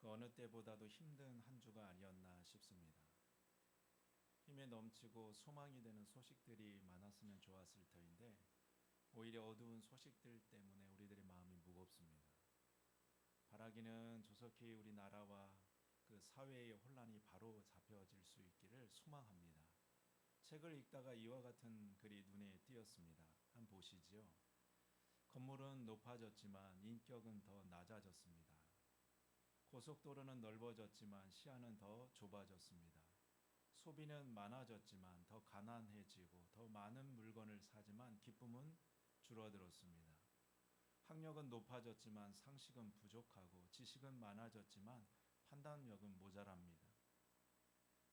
그 어느 때보다도 힘든 한 주가 아니었나 싶습니다. 힘에 넘치고 소망이 되는 소식들이 많았으면 좋았을 터인데 오히려 어두운 소식들 때문에 우리들의 마음이 무겁습니다. 바라기는 조속히 우리나라와 그 사회의 혼란이 바로 잡혀질 수 있기를 소망합니다. 책을 읽다가 이와 같은 글이 눈에 띄었습니다. 한번 보시지요. 건물은 높아졌지만 인격은 더 낮아졌습니다. 고속도로는 넓어졌지만 시야는 더 좁아졌습니다. 소비는 많아졌지만 더 가난해지고 더 많은 물건을 사지만 기쁨은 줄어들었습니다. 학력은 높아졌지만 상식은 부족하고 지식은 많아졌지만 판단력은 모자랍니다.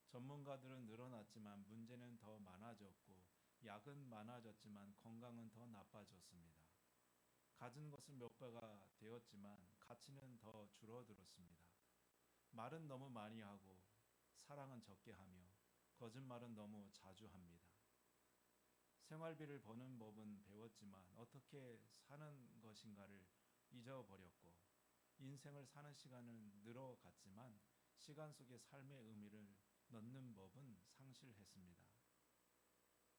전문가들은 늘어났지만 문제는 더 많아졌고 약은 많아졌지만 건강은 더 나빠졌습니다. 가진 것은 몇 배가 되었지만 가치는 더 줄어들었습니다. 말은 너무 많이 하고 사랑은 적게 하며 거짓말은 너무 자주 합니다. 생활비를 버는 법은 배웠지만 어떻게 사는 것인가를 잊어버렸고 인생을 사는 시간은 늘어갔지만 시간 속에 삶의 의미를 넣는 법은 상실했습니다.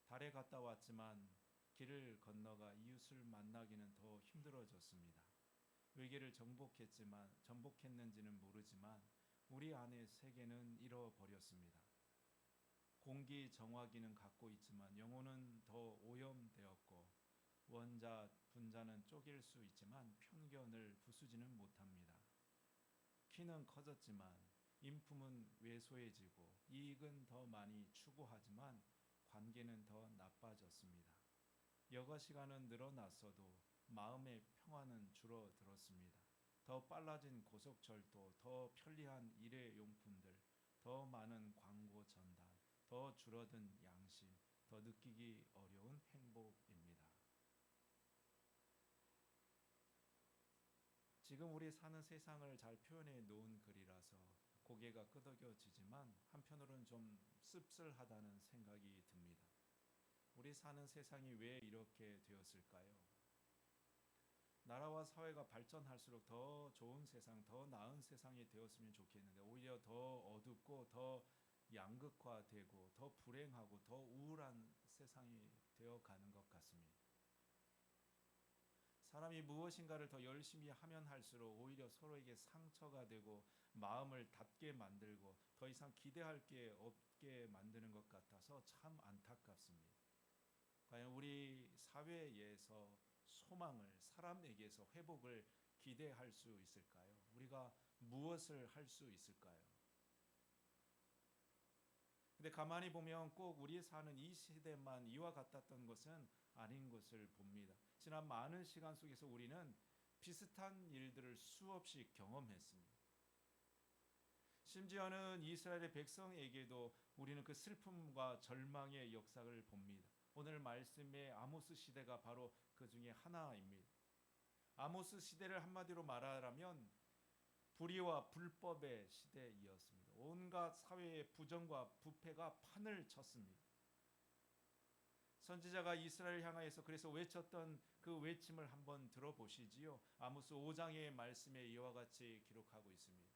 달에 갔다 왔지만 길을 건너가 이웃을 만나기는 더 힘들어졌습니다. 외계를 정복했는지는 모르지만 우리 안의 세계는 잃어버렸습니다. 공기 정화기는 갖고 있지만 영혼은 더 오염되었고 원자, 분자는 쪼갤 수 있지만 편견을 부수지는 못합니다. 키는 커졌지만 인품은 왜소해지고 이익은 더 많이 추구하지만 관계는 더 나빠졌습니다. 여가 시간은 늘어났어도 마음의 평화는 줄어들었습니다. 더 빨라진 고속철도, 더 편리한 일회용품들, 더 많은 광고 전단, 더 줄어든 양심, 더 느끼기 어려운 행복입니다. 지금 우리 사는 세상을 잘 표현해 놓은 글이라서 고개가 끄덕여지지만 한편으로는 좀 씁쓸하다는 생각이 듭니다. 우리 사는 세상이 왜 이렇게 되었을까요? 나라와 사회가 발전할수록 더 좋은 세상, 더 나은 세상이 되었으면 좋겠는데 오히려 더 어둡고 더 양극화되고 더 불행하고 더 우울한 세상이 되어가는 것 같습니다. 사람이 무엇인가를 더 열심히 하면 할수록 오히려 서로에게 상처가 되고 마음을 닫게 만들고 더 이상 기대할 게 없게 만드는 것 같아서 참 안타깝습니다. 과연 우리 사회에서 소망을 사람에게서 회복을 기대할 수 있을까요? 우리가 무엇을 할 수 있을까요? 근데 가만히 보면 꼭 우리 사는 이 시대만 이와 같았던 것은 아닌 것을 봅니다. 지난 많은 시간 속에서 우리는 비슷한 일들을 수없이 경험했습니다. 심지어는 이스라엘의 백성에게도 우리는 그 슬픔과 절망의 역사를 봅니다. 오늘 말씀의 아모스 시대가 바로 그 중에 하나입니다. 아모스 시대를 한마디로 말하라면 불의와 불법의 시대이었습니다. 온갖 사회의 부정과 부패가 판을 쳤습니다. 선지자가 이스라엘 향하여서 그래서 외쳤던 그 외침을 한번 들어보시지요. 아모스 5장의 말씀에 이와 같이 기록하고 있습니다.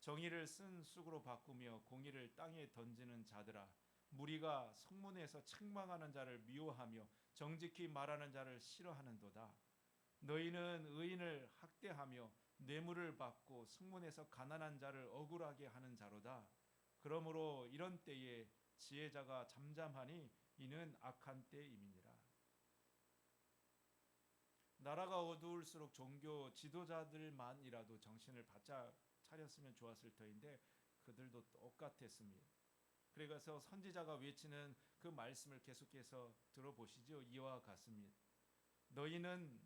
정의를 쓴 쑥으로 바꾸며 공의를 땅에 던지는 자들아, 무리가 성문에서 책망하는 자를 미워하며 정직히 말하는 자를 싫어하는도다. 너희는 의인을 학대하며 뇌물을 받고 성문에서 가난한 자를 억울하게 하는 자로다. 그러므로 이런 때에 지혜자가 잠잠하니 이는 악한 때임이니라. 나라가 어두울수록 종교 지도자들만이라도 정신을 바짝 차렸으면 좋았을 터인데 그들도 똑같았습니다. 그래서 선지자가 외치는 그 말씀을 계속해서 들어보시죠. 이와 같습니다. 너희는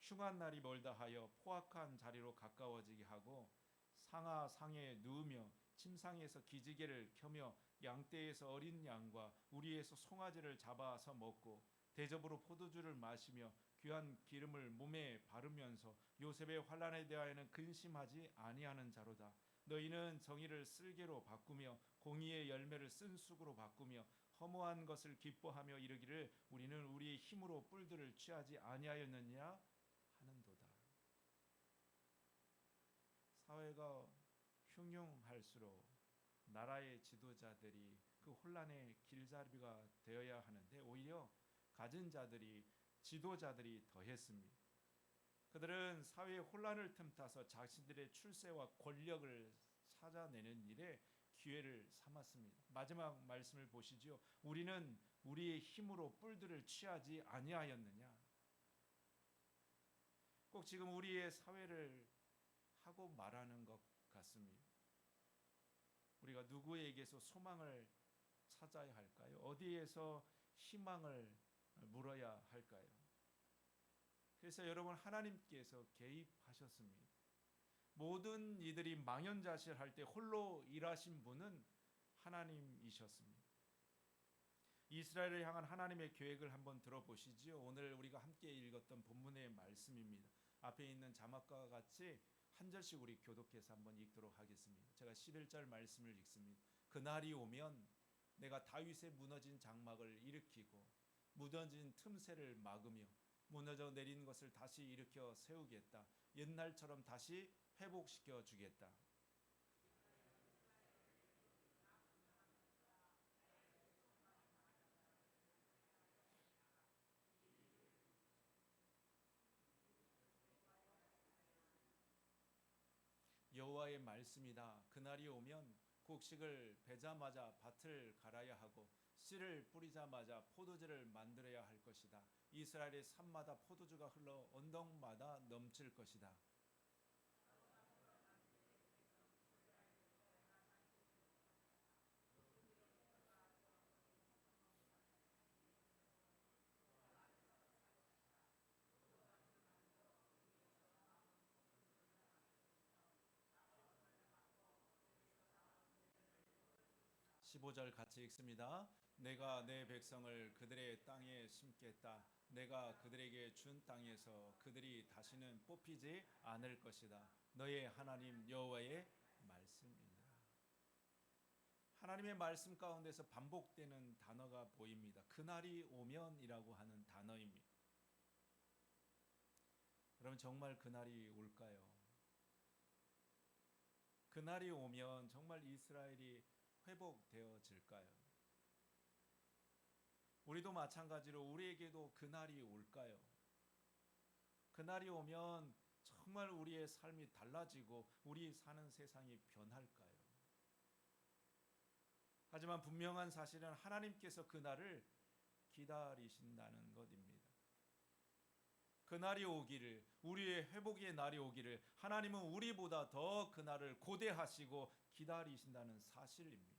흉한 날이 멀다 하여 포악한 자리로 가까워지게 하고 상하 상에 누우며 침상에서 기지개를 켜며 양떼에서 어린 양과 우리에서 송아지를 잡아서 먹고 대접으로 포도주를 마시며 귀한 기름을 몸에 바르면서 요셉의 환난에 대하여는 근심하지 아니하는 자로다. 너희는 정의를 쓸개로 바꾸며 공의의 열매를 쓴 쑥으로 바꾸며 허무한 것을 기뻐하며 이르기를 우리는 우리의 힘으로 뿔들을 취하지 아니하였느냐 하는도다. 사회가 흉흉할수록 나라의 지도자들이 그 혼란의 길잡이가 되어야 하는데 오히려 가진 자들이 지도자들이 더했습니다. 그들은 사회의 혼란을 틈타서 자신들의 출세와 권력을 찾아내는 일에 기회를 삼았습니다. 마지막 말씀을 보시지요. 우리는 우리의 힘으로 뿔들을 취하지 아니하였느냐. 꼭 지금 우리의 사회를 하고 말하는 것 같습니다. 우리가 누구에게서 소망을 찾아야 할까요? 어디에서 희망을 물어야 할까요? 그래서 여러분, 하나님께서 개입하셨습니다. 모든 이들이 망연자실할 때 홀로 일하신 분은 하나님이셨습니다. 이스라엘을 향한 하나님의 계획을 한번 들어보시지요. 오늘 우리가 함께 읽었던 본문의 말씀입니다. 앞에 있는 자막과 같이 한 절씩 우리 교독해서 한번 읽도록 하겠습니다. 제가 11절 말씀을 읽습니다. 그날이 오면 내가 다윗의 무너진 장막을 일으키고 무너진 틈새를 막으며 무너져 내린 것을 다시 일으켜 세우겠다. 옛날처럼 다시 회복시켜 주겠다. 여호와의 말씀이다. 그날이 오면 곡식을 베자마자 밭을 갈아야 하고 씨를 뿌리자마자 포도주를 만들어야 할 것이다. 이스라엘의 산마다 포도주가 흘러 언덕마다 넘칠 것이다. 15절 같이 읽습니다. 내가 내 백성을 그들의 땅에 심겠다. 내가 그들에게 준 땅에서 그들이 다시는 뽑히지 않을 것이다. 너의 하나님 여호와의 말씀이니라. 하나님의 말씀 가운데서 반복되는 단어가 보입니다. 그날이 오면이라고 하는 단어입니다. 여러분, 정말 그날이 올까요? 그날이 오면 정말 이스라엘이 회복되어질까요? 우리도 마찬가지로 우리에게도 그날이 올까요? 그날이 오면 정말 우리의 삶이 달라지고 우리 사는 세상이 변할까요? 하지만 분명한 사실은 하나님께서 그날을 기다리신다는 것입니다. 그날이 오기를, 우리의 회복의 날이 오기를 하나님은 우리보다 더 그날을 고대하시고 기다리신다는 사실입니다.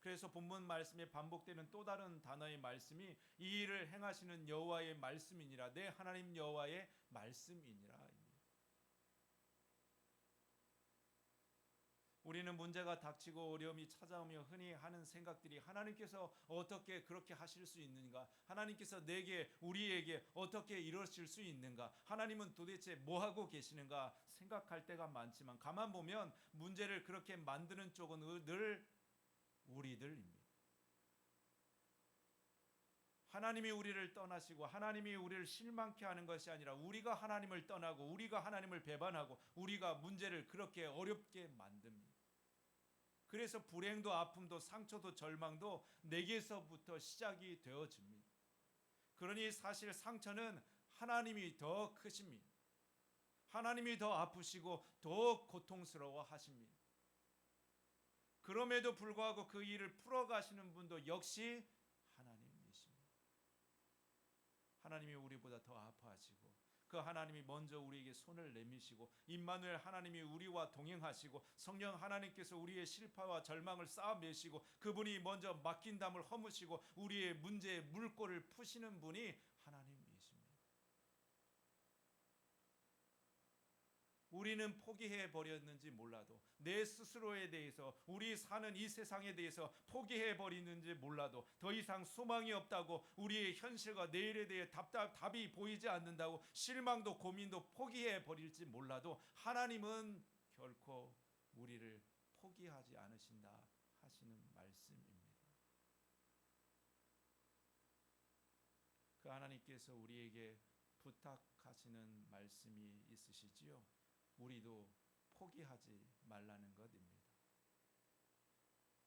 그래서 본문 말씀에 반복되는 또 다른 단어의 말씀이 이 일을 행하시는 여호와의 말씀이니라, 내 하나님 여호와의 말씀이니라. 우리는 문제가 닥치고 어려움이 찾아오며 흔히 하는 생각들이 하나님께서 어떻게 그렇게 하실 수 있는가? 하나님께서 내게, 우리에게 어떻게 이러실 수 있는가? 하나님은 도대체 뭐 하고 계시는가? 생각할 때가 많지만 가만 보면 문제를 그렇게 만드는 쪽은 늘 우리들입니다. 하나님이 우리를 떠나시고 하나님이 우리를 실망케 하는 것이 아니라 우리가 하나님을 떠나고 우리가 하나님을 배반하고 우리가 문제를 그렇게 어렵게 만듭니다. 그래서 불행도 아픔도 상처도 절망도 내게서부터 시작이 되어집니다. 그러니 사실 상처는 하나님이 더 크십니다. 하나님이 더 아프시고 더 고통스러워 하십니다. 그럼에도 불구하고 그 일을 풀어가시는 분도 역시 하나님이십니다. 하나님이 우리보다 더 아파하시고 그 하나님이 먼저 우리에게 손을 내미시고 임마누엘 하나님이 우리와 동행하시고 성령 하나님께서 우리의 실패와 절망을 쌓아매시고 그분이 먼저 맡긴 담을 허무시고 우리의 문제의 물꼬를 푸시는 분이 하나님이십니다. 우리는 포기해 버렸는지 몰라도 내 스스로에 대해서 우리 사는 이 세상에 대해서 포기해 버리는지 몰라도 더 이상 소망이 없다고 우리의 현실과 내일에 대해 답이 보이지 않는다고 실망도 고민도 포기해 버릴지 몰라도 하나님은 결코 우리를 포기하지 않으신다 하시는 말씀입니다. 그 하나님께서 우리에게 부탁하시는 말씀이 있으시지요. 우리도 포기하지 말라는 것입니다.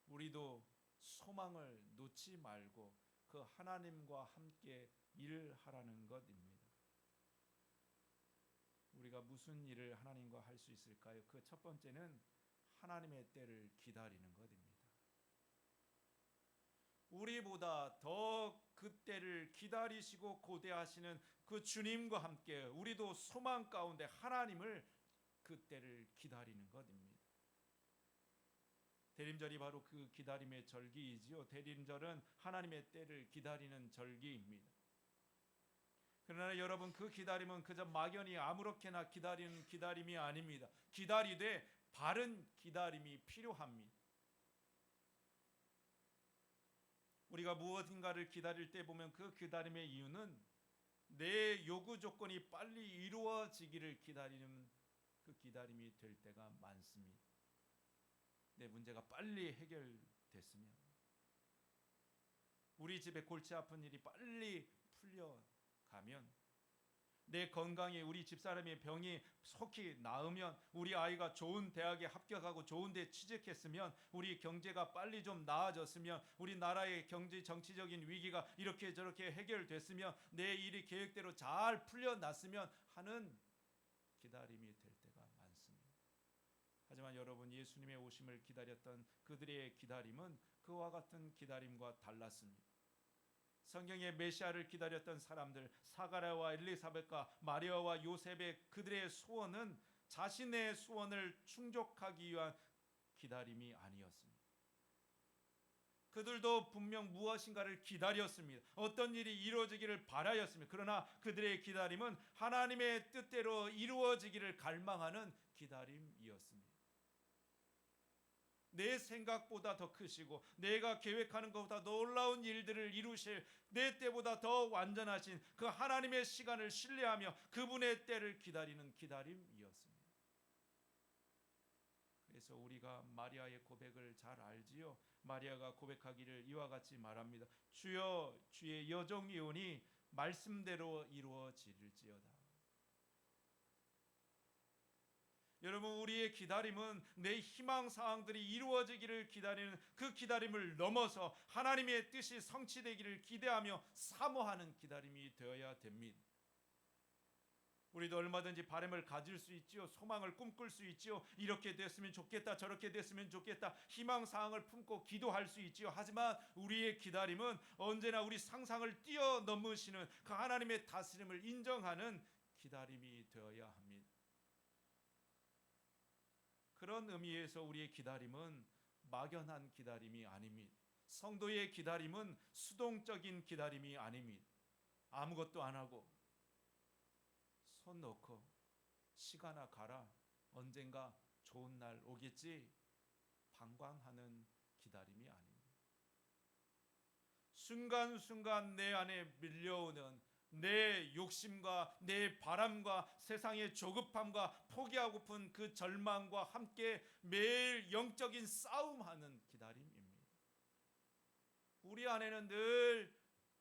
우리도 소망을 놓지 말고 그 하나님과 함께 일을 하라는 것입니다. 우리가 무슨 일을 하나님과 할 수 있을까요? 그 첫 번째는 하나님의 때를 기다리는 것입니다. 우리보다 더 그 때를 기다리시고 고대하시는 그 주님과 함께 우리도 소망 가운데 하나님을 그 때를 기다리는 것입니다. 대림절이 바로 그 기다림의 절기이지요. 대림절은 하나님의 때를 기다리는 절기입니다. 그러나 여러분, 그 기다림은 그저 막연히 아무렇게나 기다리는 기다림이 아닙니다. 기다리되 바른 기다림이 필요합니다. 우리가 무엇인가를 기다릴 때 보면 그 기다림의 이유는 내 요구 조건이 빨리 이루어지기를 기다리는 그 기다림이 될 때가 많습니다. 내 문제가 빨리 해결됐으면, 우리 집에 골치 아픈 일이 빨리 풀려가면, 내 건강에 우리 집사람의 병이 속히 나으면, 우리 아이가 좋은 대학에 합격하고 좋은 데 취직했으면, 우리 경제가 빨리 좀 나아졌으면, 우리 나라의 경제 정치적인 위기가 이렇게 저렇게 해결됐으면, 내 일이 계획대로 잘 풀려났으면 하는 기다림이 될 때가 많습니다. 하지만 여러분, 예수님의 오심을 기다렸던 그들의 기다림은 그와 같은 기다림과 달랐습니다. 성경의 메시아를 기다렸던 사람들, 사가랴와 엘리사벳과 마리아와 요셉의 그들의 소원은 자신의 소원을 충족하기 위한 기다림이 아니었습니다. 그들도 분명 무엇인가를 기다렸습니다. 어떤 일이 이루어지기를 바라였습니다. 그러나 그들의 기다림은 하나님의 뜻대로 이루어지기를 갈망하는 기다림이었습니다. 내 생각보다 더 크시고 내가 계획하는 것보다 놀라운 일들을 이루실, 내 때보다 더 완전하신 그 하나님의 시간을 신뢰하며 그분의 때를 기다리는 기다림이었습니다. 그래서 우리가 마리아의 고백을 잘 알지요. 마리아가 고백하기를 이와 같이 말합니다. 주여, 주의 여종이오니 말씀대로 이루어지릴지어다. 여러분, 우리의 기다림은 내 희망 사항들이 이루어지기를 기다리는 그 기다림을 넘어서 하나님의 뜻이 성취되기를 기대하며 사모하는 기다림이 되어야 됩니다. 우리도 얼마든지 바람을 가질 수 있지요. 소망을 꿈꿀 수 있지요. 이렇게 됐으면 좋겠다, 저렇게 됐으면 좋겠다, 희망 사항을 품고 기도할 수 있지요. 하지만 우리의 기다림은 언제나 우리 상상을 뛰어넘으시는 그 하나님의 다스림을 인정하는 기다림이 되어야 합니다. 그런 의미에서 우리의 기다림은 막연한 기다림이 아닙니다. 성도의 기다림은 수동적인 기다림이 아닙니다. 아무것도 안 하고 손 놓고 시간아 가라, 언젠가 좋은 날 오겠지, 방관하는 기다림이 아닙니다. 순간순간 내 안에 밀려오는 내 욕심과 내 바람과 세상의 조급함과 포기하고픈 그 절망과 함께 매일 영적인 싸움하는 기다림입니다. 우리 안에는 늘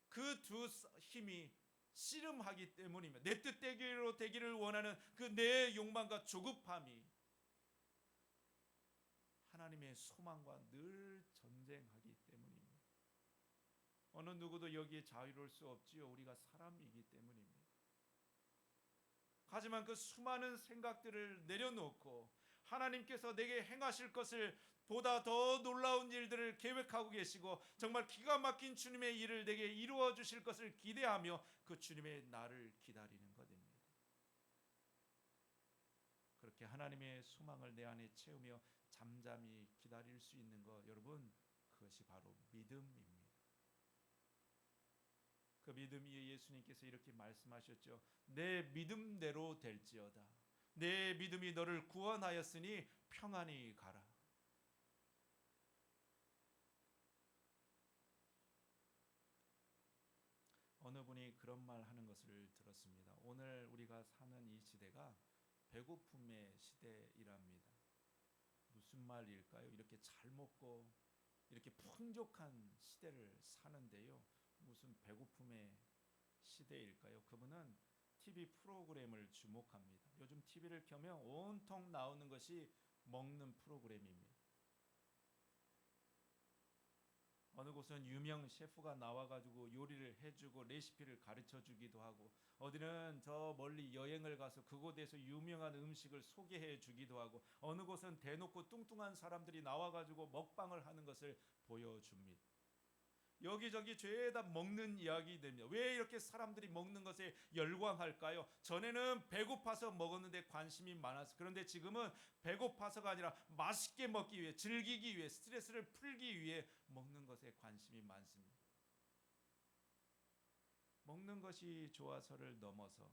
그 두 힘이 씨름하기 때문입니다. 내 뜻대로 되기를 원하는 그 내 욕망과 조급함이 하나님의 소망과 늘 전쟁하기 때문입니다. 어느 누구도 여기에 자유로울 수 없지요. 우리가 사람이기 때문입니다. 하지만 그 수많은 생각들을 내려놓고 하나님께서 내게 행하실 것을, 보다 더 놀라운 일들을 계획하고 계시고 정말 기가 막힌 주님의 일을 내게 이루어 주실 것을 기대하며 그 주님의 날을 기다리는 것입니다. 그렇게 하나님의 소망을 내 안에 채우며 잠잠히 기다릴 수 있는 것, 여러분, 그것이 바로 믿음입니다. 그 믿음 위에 예수님께서 이렇게 말씀하셨죠. 내 믿음대로 될지어다. 내 믿음이 너를 구원하였으니 평안히 가라. 어느 분이 그런 말 하는 것을 들었습니다. 오늘 우리가 사는 이 시대가 배고픔의 시대이랍니다. 무슨 말일까요? 이렇게 잘 먹고 이렇게 풍족한 시대를 사는데요, 무슨 배고픔의 시대일까요? 그분은 TV 프로그램을 주목합니다. 요즘 TV를 켜면 온통 나오는 것이 먹는 프로그램입니다. 어느 곳은 유명 셰프가 나와가지고 요리를 해주고 레시피를 가르쳐주기도 하고, 어디는 저 멀리 여행을 가서 그곳에서 유명한 음식을 소개해주기도 하고, 어느 곳은 대놓고 뚱뚱한 사람들이 나와가지고 먹방을 하는 것을 보여줍니다. 여기저기 죄다 먹는 이야기 됩니다. 왜 이렇게 사람들이 먹는 것에 열광할까요? 전에는 배고파서 먹었는데 관심이 많았어. 그런데 지금은 배고파서가 아니라 맛있게 먹기 위해, 즐기기 위해, 스트레스를 풀기 위해 먹는 것에 관심이 많습니다. 먹는 것이 좋아서를 넘어서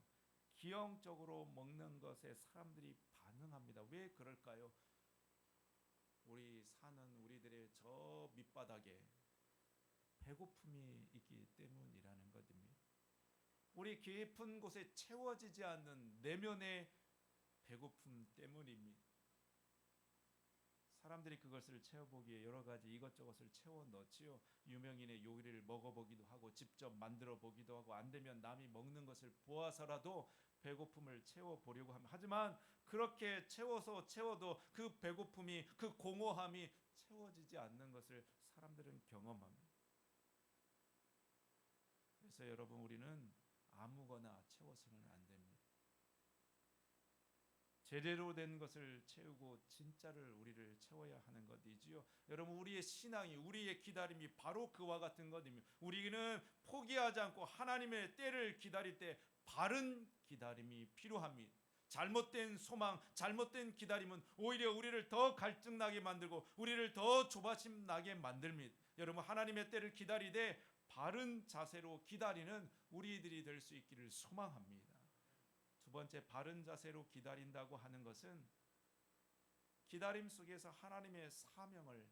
기형적으로 먹는 것에 사람들이 반응합니다. 왜 그럴까요? 우리 사는 우리들의 저 밑바닥에 배고픔이 있기 때문이라는 것입니다. 우리 깊은 곳에 채워지지 않는 내면의 배고픔 때문입니다. 사람들이 그것을 채워보기에 여러 가지 이것저것을 채워 넣지요. 유명인의 요리를 먹어보기도 하고 직접 만들어 보기도 하고, 안 되면 남이 먹는 것을 보아서라도 배고픔을 채워보려고 합니다. 하지만 그렇게 채워도 그 배고픔이, 그 공허함이 채워지지 않는 것을 사람들은 경험합니다. 그래서 여러분, 우리는 아무거나 채워서는 안 됩니다. 제대로 된 것을 채우고 진짜를 우리를 채워야 하는 것이지요. 여러분, 우리의 신앙이, 우리의 기다림이 바로 그와 같은 것입니다. 우리는 포기하지 않고 하나님의 때를 기다릴 때 바른 기다림이 필요합니다. 잘못된 소망, 잘못된 기다림은 오히려 우리를 더 갈증나게 만들고 우리를 더 조바심 나게 만듭니다. 여러분, 하나님의 때를 기다리되 바른 자세로 기다리는 우리들이 될 수 있기를 소망합니다. 두 번째, 바른 자세로 기다린다고 하는 것은 기다림 속에서 하나님의 사명을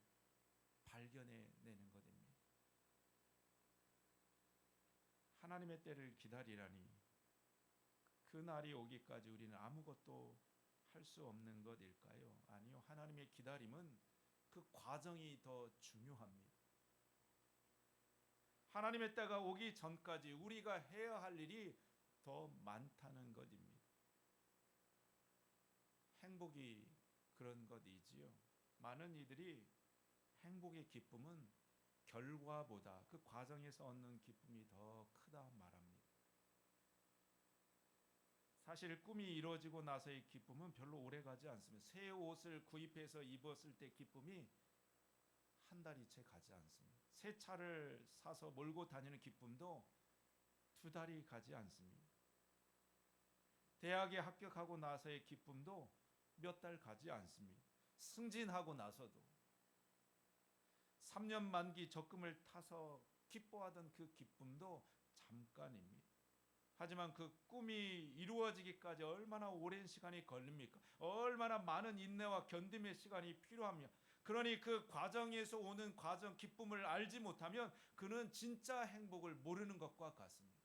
발견해내는 것입니다. 하나님의 때를 기다리라니, 그 날이 오기까지 우리는 아무것도 할 수 없는 것일까요? 아니요. 하나님의 기다림은 그 과정이 더 중요합니다. 하나님의 때가 오기 전까지 우리가 해야 할 일이 더 많다는 것입니다. 행복이 그런 것이지요. 많은 이들이 행복의 기쁨은 결과보다 그 과정에서 얻는 기쁨이 더 크다 말합니다. 사실 꿈이 이루어지고 나서의 기쁨은 별로 오래가지 않습니다. 새 옷을 구입해서 입었을 때 기쁨이 한 달이 채 가지 않습니다. 새 차를 사서 몰고 다니는 기쁨도 두 달이 가지 않습니다. 대학에 합격하고 나서의 기쁨도 몇 달 가지 않습니다. 승진하고 나서도 3년 만기 적금을 타서 기뻐하던 그 기쁨도 잠깐입니다. 하지만 그 꿈이 이루어지기까지 얼마나 오랜 시간이 걸립니까? 얼마나 많은 인내와 견딤의 시간이 필요합니까? 그러니 그 과정에서 오는 과정 기쁨을 알지 못하면 그는 진짜 행복을 모르는 것과 같습니다.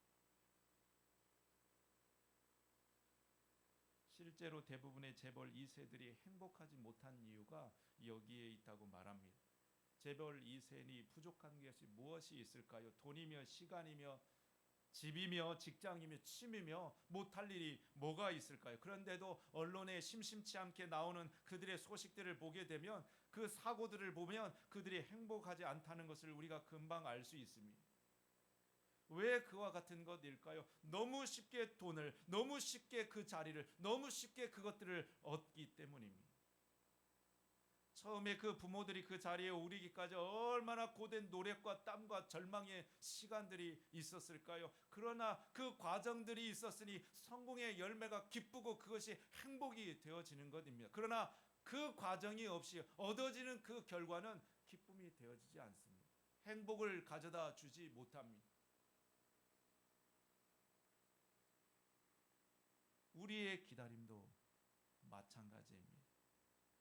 실제로 대부분의 재벌 2세들이 행복하지 못한 이유가 여기에 있다고 말합니다. 재벌 2세니 부족한 것이 무엇이 있을까요? 돈이며 시간이며 집이며 직장이며 취미며 못할 일이 뭐가 있을까요? 그런데도 언론에 심심치 않게 나오는 그들의 소식들을 보게 되면, 그 사고들을 보면 그들이 행복하지 않다는 것을 우리가 금방 알 수 있습니다. 왜 그와 같은 것일까요? 너무 쉽게 돈을, 너무 쉽게 그 자리를, 너무 쉽게 그것들을 얻기 때문입니다. 처음에 그 부모들이 그 자리에 오르기까지 얼마나 고된 노력과 땀과 절망의 시간들이 있었을까요? 그러나 그 과정들이 있었으니 성공의 열매가 기쁘고 그것이 행복이 되어지는 것입니다. 그러나 그 과정이 없이 얻어지는 그 결과는 기쁨이 되어지지 않습니다. 행복을 가져다 주지 못합니다. 우리의 기다림도 마찬가지입니다.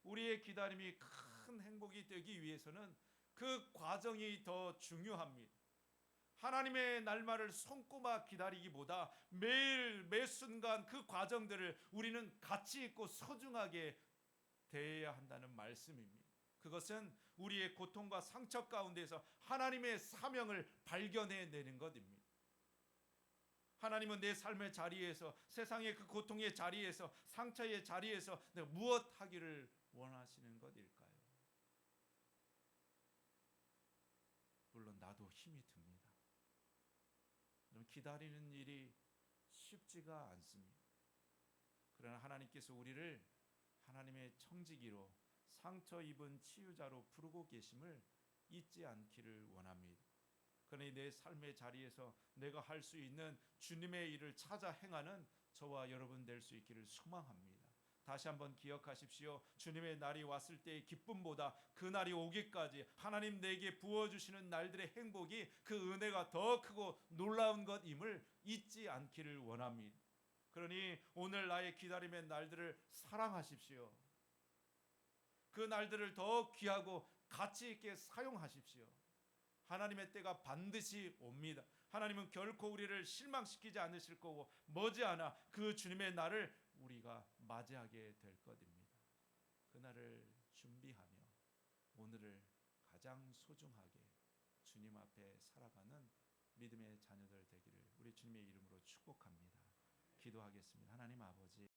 우리의 기다림이 큰 행복이 되기 위해서는 그 과정이 더 중요합니다. 하나님의 날말을 손꼽아 기다리기보다 매일 매 순간 그 과정들을 우리는 가치 있고 소중하게 대해야 한다는 말씀입니다. 그것은 우리의 고통과 상처 가운데서 하나님의 사명을 발견해내는 것입니다. 하나님은 내 삶의 자리에서, 세상의 그 고통의 자리에서, 상처의 자리에서 내가 무엇 하기를 원하시는 것일까요? 물론 나도 힘이 듭니다. 기다리는 일이 쉽지가 않습니다. 그러나 하나님께서 우리를 하나님의 청지기로, 상처 입은 치유자로 부르고 계심을 잊지 않기를 원합니다. 그러니 내 삶의 자리에서 내가 할 수 있는 주님의 일을 찾아 행하는 저와 여러분 될 수 있기를 소망합니다. 다시 한번 기억하십시오. 주님의 날이 왔을 때의 기쁨보다 그 날이 오기까지 하나님 내게 부어주시는 날들의 행복이, 그 은혜가 더 크고 놀라운 것임을 잊지 않기를 원합니다. 그러니 오늘 나의 기다림의 날들을 사랑하십시오. 그 날들을 더 귀하고 가치 있게 사용하십시오. 하나님의 때가 반드시 옵니다. 하나님은 결코 우리를 실망시키지 않으실 거고, 머지않아 그 주님의 날을 우리가 맞이하게 될 것입니다. 그 날을 준비하며 오늘을 가장 소중하게 주님 앞에 살아가는 믿음의 자녀들 되기를 우리 주님의 이름으로 축복합니다. 기도하겠습니다. 하나님 아버지,